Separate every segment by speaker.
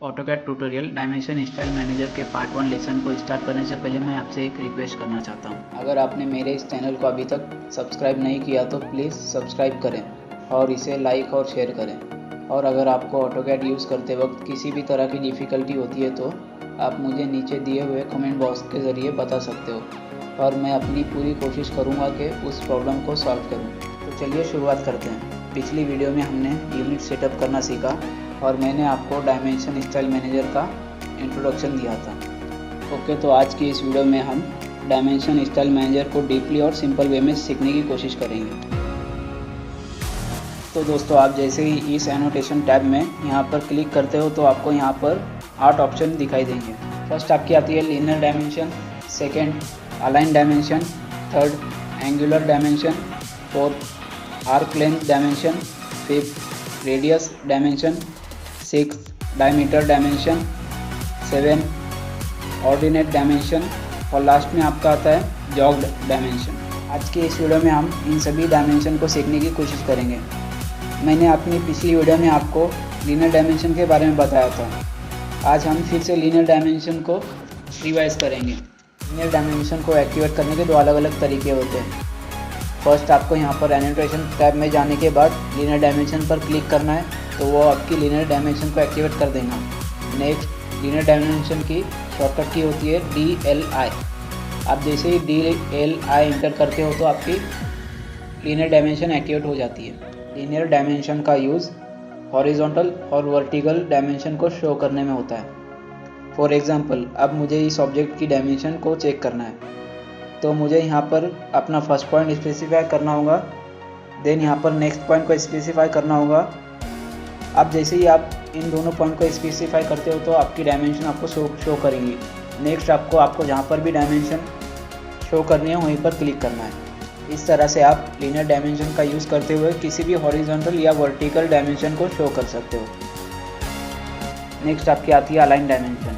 Speaker 1: AutoCAD tutorial dimension style manager के part 1 lesson को start करने से पहले मैं आपसे एक रिक्वेस्ट करना चाहता हूं। अगर आपने मेरे इस चैनल को अभी तक सब्सक्राइब नहीं किया तो प्लीज़ सब्सक्राइब करें और इसे लाइक और शेयर करें। और अगर आपको ऑटोकैड यूज़ करते वक्त किसी भी तरह की डिफ़िकल्टी होती है तो आप मुझे नीचे दिए हुए कमेंट बॉक्स के ज़रिए बता सकते हो और मैं अपनी पूरी कोशिश करूँगा कि उस प्रॉब्लम को सॉल्व करूँ। तो चलिए शुरुआत करते हैं। पिछली वीडियो में हमने यूनिट सेटअप करना सीखा और मैंने आपको डायमेंशन स्टाइल मैनेजर का इंट्रोडक्शन दिया था। ओके, तो आज की इस वीडियो में हम डायमेंशन स्टाइल मैनेजर को डीपली और सिंपल वे में सीखने की कोशिश करेंगे। तो दोस्तों, आप जैसे ही इस एनोटेशन टैब में यहाँ पर क्लिक करते हो तो आपको यहाँ पर 8 ऑप्शन दिखाई देंगे। फर्स्ट आपकी आती है linear dimension, second align dimension, third angular dimension, fourth arc length dimension, fifth radius dimension, 6 diameter dimension, 7 ordinate dimension और लास्ट में आपका आता है जॉग्ड डायमेंशन। आज के इस वीडियो में हम इन सभी डायमेंशन को सीखने की कोशिश करेंगे। मैंने अपनी पिछली वीडियो में आपको लीनियर डायमेंशन के बारे में बताया था। आज हम फिर से लीनियर डायमेंशन को रिवाइज करेंगे। लीनियर डायमेंशन को एक्टिवेट करने के 2 अलग अलग तरीके होते हैं। फर्स्ट, आपको यहाँ पर एनोटेशन टैब में जाने के बाद लीनियर डायमेंशन पर क्लिक करना है तो वो आपकी लीनियर डायमेंशन को एक्टिवेट कर देगा। नेक्स्ट, लीनियर डायमेंशन की शॉर्टकट की होती है DLI। आप जैसे ही DLI इंटर करते हो तो आपकी लीनियर डायमेंशन एक्टिवेट हो जाती है। लीनियर डायमेंशन का यूज़ हॉरिजॉन्टल और वर्टिकल डायमेंशन को शो करने में होता है। फॉर एग्जांपल, अब मुझे इस ऑब्जेक्ट की डायमेंशन को चेक करना है तो मुझे यहाँ पर अपना फर्स्ट पॉइंट स्पेसिफाई करना होगा, देन यहाँ पर नेक्स्ट पॉइंट को स्पेसिफाई करना होगा। अब जैसे ही आप इन दोनों पॉइंट को स्पेसिफाई करते हो तो आपकी डायमेंशन आपको शो करेंगी। नेक्स्ट आपको जहाँ पर भी डायमेंशन शो करनी है वहीं पर क्लिक करना है। इस तरह से आप लीनियर डायमेंशन का यूज़ करते हुए किसी भी हॉरिजॉन्टल या वर्टिकल डायमेंशन को शो कर सकते हो। नेक्स्ट आपकी आती है अलाइन डायमेंशन।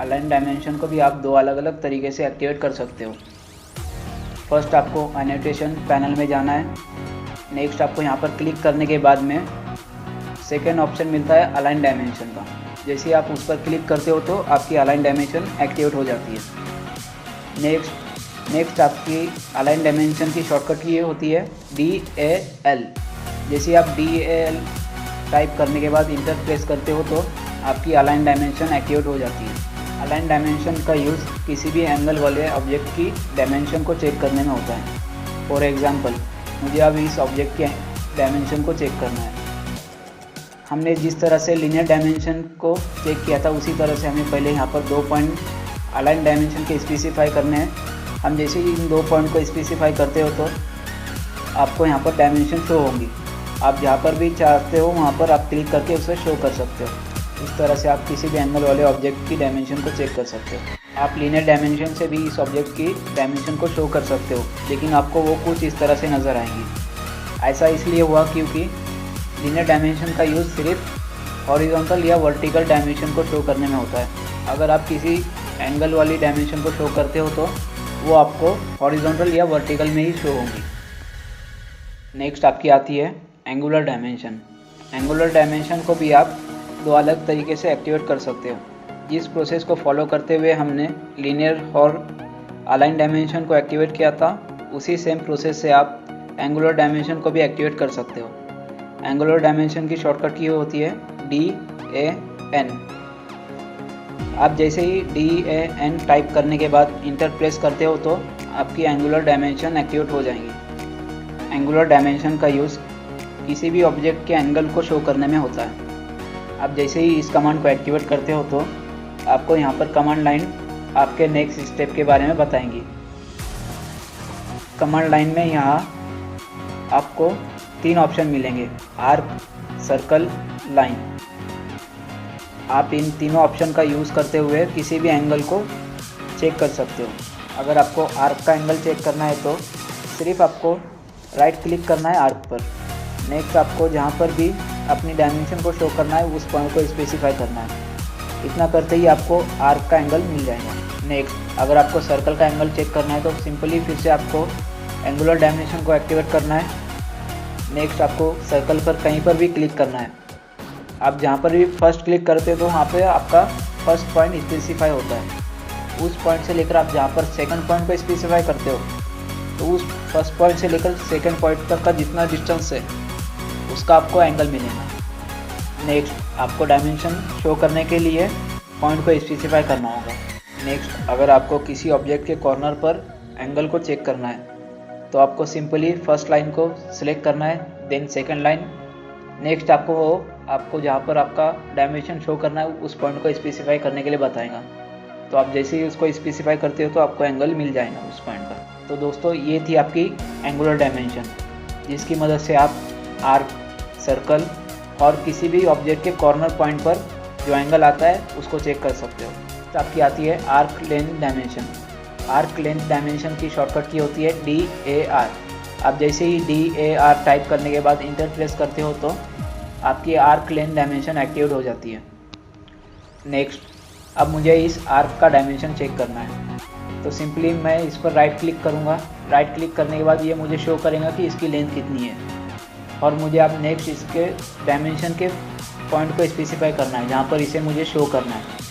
Speaker 1: अलाइन डायमेंशन को भी आप 2 अलग अलग तरीके से एक्टिवेट कर सकते हो। फर्स्ट, आपको एनोटेशन पैनल में जाना है। नेक्स्ट, आपको यहाँ पर क्लिक करने के बाद में सेकेंड ऑप्शन मिलता है अलाइन डायमेंशन का। जैसे आप उस पर क्लिक करते हो तो आपकी अलाइन डायमेंशन एक्टिवेट हो जाती है। नेक्स्ट आपकी अलाइन डायमेंशन की शॉर्टकट ये होती है DAL। जैसे आप DAL टाइप करने के बाद इंटर प्रेस करते हो तो आपकी अलाइन डायमेंशन एक्टिवेट हो जाती है। अलाइन डायमेंशन का यूज़ किसी भी एंगल वाले ऑब्जेक्ट की डायमेंशन को चेक करने में होता है। फॉर एग्जांपल, मुझे अब इस ऑब्जेक्ट के डायमेंशन को चेक करना है। हमने जिस तरह से लीनियर डायमेंशन को चेक किया था उसी तरह से हमें पहले यहाँ पर 2 पॉइंट अलाइन डायमेंशन के स्पेसिफाई करने हैं। हम जैसे ही इन 2 पॉइंट को स्पेसिफाई करते हो तो आपको यहाँ पर डायमेंशन शो होंगी। आप जहाँ पर भी चाहते हो वहाँ पर आप क्लिक करके उसे शो कर सकते हो। इस तरह से आप किसी भी एंगल वाले ऑब्जेक्ट की डायमेंशन को चेक कर सकते हो। आप लीनियर डायमेंशन से भी इस ऑब्जेक्ट की डायमेंशन को शो कर सकते हो, लेकिन आपको वो कुछ इस तरह से नज़र आएंगी। ऐसा इसलिए हुआ क्योंकि लीनियर डायमेंशन का यूज़ सिर्फ हॉरिजॉन्टल या वर्टिकल डायमेंशन को शो करने में होता है। अगर आप किसी एंगल वाली डायमेंशन को शो करते हो तो वो आपको हॉरिजॉन्टल या वर्टिकल में ही शो होंगी। नेक्स्ट आपकी आती है एंगुलर डायमेंशन। एंगुलर डायमेंशन को भी आप 2 अलग तरीके से एक्टिवेट कर सकते हो। जिस प्रोसेस को फॉलो करते हुए हमने लीनियर और अलाइन डायमेंशन को एक्टिवेट किया था उसी सेम प्रोसेस से आप एंगुलर डायमेंशन को भी एक्टिवेट कर सकते हो। एंगुलर डायमेंशन की शॉर्टकट की होती है DAN। आप जैसे ही DAN टाइप करने के बाद इंटर प्रेस करते हो तो आपकी एंगुलर डायमेंशन एक्टिवेट हो जाएंगी। एंगुलर डायमेंशन का यूज़ किसी भी ऑब्जेक्ट के एंगल को शो करने में होता है। आप जैसे ही इस कमांड को एक्टिवेट करते हो तो आपको यहाँ पर कमांड लाइन आपके नेक्स्ट स्टेप के बारे में बताएंगी। कमांड लाइन में यहाँ आपको 3 ऑप्शन मिलेंगे, आर्क, सर्कल, लाइन। आप इन तीनों ऑप्शन का यूज़ करते हुए किसी भी एंगल को चेक कर सकते हो। अगर आपको आर्क का एंगल चेक करना है तो सिर्फ आपको राइट क्लिक करना है आर्क पर। नेक्स्ट, आपको जहाँ पर भी अपनी डायमेंशन को शो करना है उस पॉइंट को स्पेसिफाई करना है। इतना करते ही आपको आर्क का एंगल मिल जाएगा। नेक्स्ट, अगर आपको सर्कल का एंगल चेक करना है तो सिंपली फिर से आपको एंगुलर डायमेंशन को एक्टिवेट करना है। नेक्स्ट, आपको सर्कल पर कहीं पर भी क्लिक करना है। आप जहाँ पर भी फर्स्ट क्लिक करते हो तो वहाँ पे आपका फर्स्ट पॉइंट स्पेसिफाई होता है। उस पॉइंट से लेकर आप जहाँ पर सेकंड पॉइंट को स्पेसिफाई करते हो तो उस फर्स्ट पॉइंट से लेकर सेकंड पॉइंट तक का जितना डिस्टेंस है उसका आपको एंगल मिलेगा। नेक्स्ट आपको डायमेंशन शो करने के लिए पॉइंट को स्पेसिफाई करना होगा। नेक्स्ट अगर आपको किसी ऑब्जेक्ट के कॉर्नर पर एंगल को चेक करना है तो आपको सिंपली फर्स्ट लाइन को सिलेक्ट करना है, देन सेकंड लाइन। नेक्स्ट आपको जहाँ पर आपका डायमेंशन शो करना है उस पॉइंट को स्पेसिफाई करने के लिए बताएगा। तो आप जैसे ही उसको स्पेसिफाई करते हो तो आपको एंगल मिल जाएगा उस पॉइंट का। तो दोस्तों ये थी आपकी एंगुलर डायमेंशन, जिसकी मदद से आप आर्क, सर्कल और किसी भी ऑब्जेक्ट के कॉर्नर पॉइंट पर जो एंगल आता है उसको चेक कर सकते हो। तो आपकी आती है arc length dimension. Arc length dimension की शॉर्टकट की होती है DAR। आप जैसे ही DAR टाइप करने के बाद इंटर प्रेस करते हो तो आपकी आर्क लेंथ डायमेंशन एक्टिवेट हो जाती है। नेक्स्ट अब मुझे इस आर्क का डायमेंशन चेक करना है तो सिंपली मैं इस पर राइट क्लिक करूँगा। राइट क्लिक करने के बाद ये मुझे शो करेगा कि इसकी लेंथ कितनी है और मुझे अब नेक्स्ट इसके डायमेंशन के पॉइंट को स्पेसिफाई करना है जहाँ पर इसे मुझे शो करना है।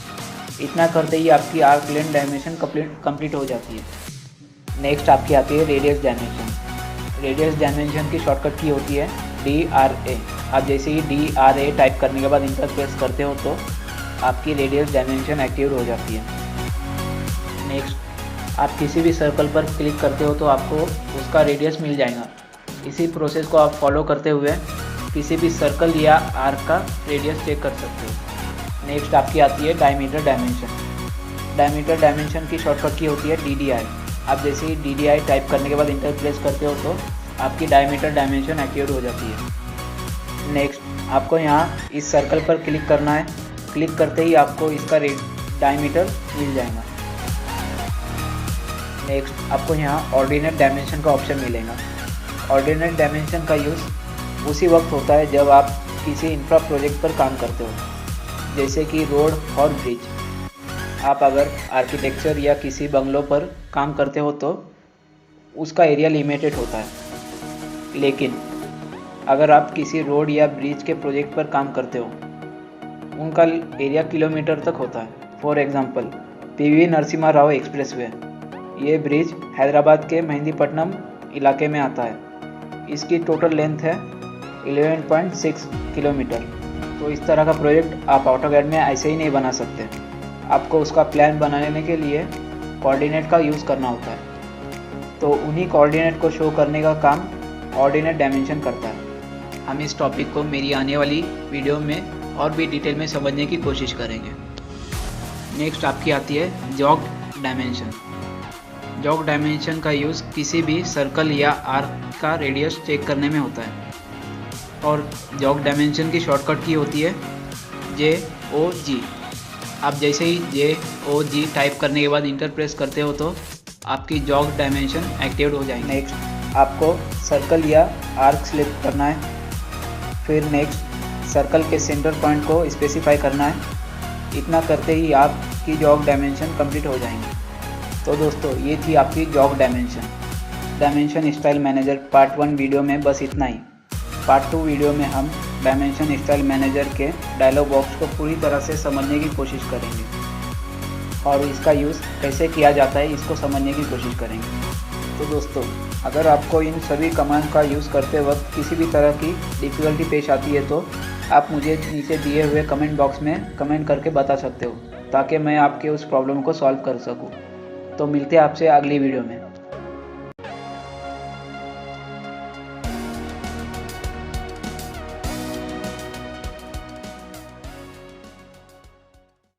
Speaker 1: इतना करते ही आपकी आर्क लेंथ डायमेंशन कंप्लीट हो जाती है। नेक्स्ट आपकी आती है रेडियस डायमेंशन। रेडियस डायमेंशन की शॉर्टकट की होती है DRA। आप जैसे ही DRA टाइप करने के बाद इंटर प्रेस करते हो तो आपकी रेडियस डायमेंशन एक्टिवेट हो जाती है। नेक्स्ट आप किसी भी सर्कल पर क्लिक करते हो तो आपको उसका रेडियस मिल जाएगा। इसी प्रोसेस को आप फॉलो करते हुए किसी भी सर्कल या आर्क का रेडियस चेक कर सकते हो। नेक्स्ट आपकी आती है डायमीटर डायमेंशन। डायमीटर डायमेंशन की शॉर्टकट की होती है DDI। आप जैसे ही DDI टाइप करने के बाद इंटर प्रेस करते हो तो आपकी डायमीटर डायमेंशन एक्टिवेट हो जाती है। नेक्स्ट आपको यहाँ इस सर्कल पर क्लिक करना है। क्लिक करते ही आपको इसका डायमीटर मिल जाएगा। नेक्स्ट आपको यहाँ ऑर्डिनेट डायमेंशन का ऑप्शन मिलेगा। ऑर्डिनेट डायमेंशन का यूज़ उसी वक्त होता है जब आप किसी इंफ्रा प्रोजेक्ट पर काम करते हो, जैसे कि रोड और ब्रिज। आप अगर आर्किटेक्चर या किसी बंगलों पर काम करते हो तो उसका एरिया लिमिटेड होता है, लेकिन अगर आप किसी रोड या ब्रिज के प्रोजेक्ट पर काम करते हो उनका एरिया किलोमीटर तक होता है। For example PV Narasimha Rao expressway, ये ब्रिज हैदराबाद के मेहंदीपट्टनम इलाके में आता है। इसकी टोटल लेंथ है 11.6 किलोमीटर। तो इस तरह का प्रोजेक्ट आप AutoCAD में ऐसे ही नहीं बना सकते। आपको उसका प्लान बनाने के लिए कोऑर्डिनेट का यूज़ करना होता है। तो उन्हीं कोऑर्डिनेट को शो करने का काम ऑर्डिनेट डायमेंशन करता है। हम इस टॉपिक को मेरी आने वाली वीडियो में और भी डिटेल में समझने की कोशिश करेंगे। नेक्स्ट आपकी आती है जॉग्ड डायमेंशन। जॉग्ड डायमेंशन का यूज़ किसी भी सर्कल या आर्क का रेडियस चेक करने में होता है और जॉग्ड डायमेंशन की शॉर्टकट की होती है JOG। आप जैसे ही JOG टाइप करने के बाद इंटर प्रेस करते हो तो आपकी जॉग्ड डायमेंशन एक्टिवेट हो जाएगी। नेक्स्ट आपको सर्कल या आर्क सिलेक्ट करना है। फिर नेक्स्ट सर्कल के सेंटर पॉइंट को स्पेसिफाई करना है। इतना करते ही आपकी जॉग डायमेंशन कंप्लीट हो जाएंगे। तो दोस्तों ये थी आपकी jog dimension style manager part 1 video में बस इतना ही। पार्ट 2 वीडियो में हम डायमेंशन स्टाइल मैनेजर के डायलॉग बॉक्स को पूरी तरह से समझने की कोशिश करेंगे और इसका यूज़ कैसे किया जाता है इसको समझने की कोशिश करेंगे। तो दोस्तों अगर आपको इन सभी कमांड का यूज़ करते वक्त किसी भी तरह की डिफ़िकल्टी पेश आती है तो आप मुझे नीचे दिए हुए कमेंट बॉक्स में कमेंट करके बता सकते हो ताकि मैं आपके उस प्रॉब्लम को सॉल्व कर सकूं। तो मिलते हैं आपसे अगली वीडियो में।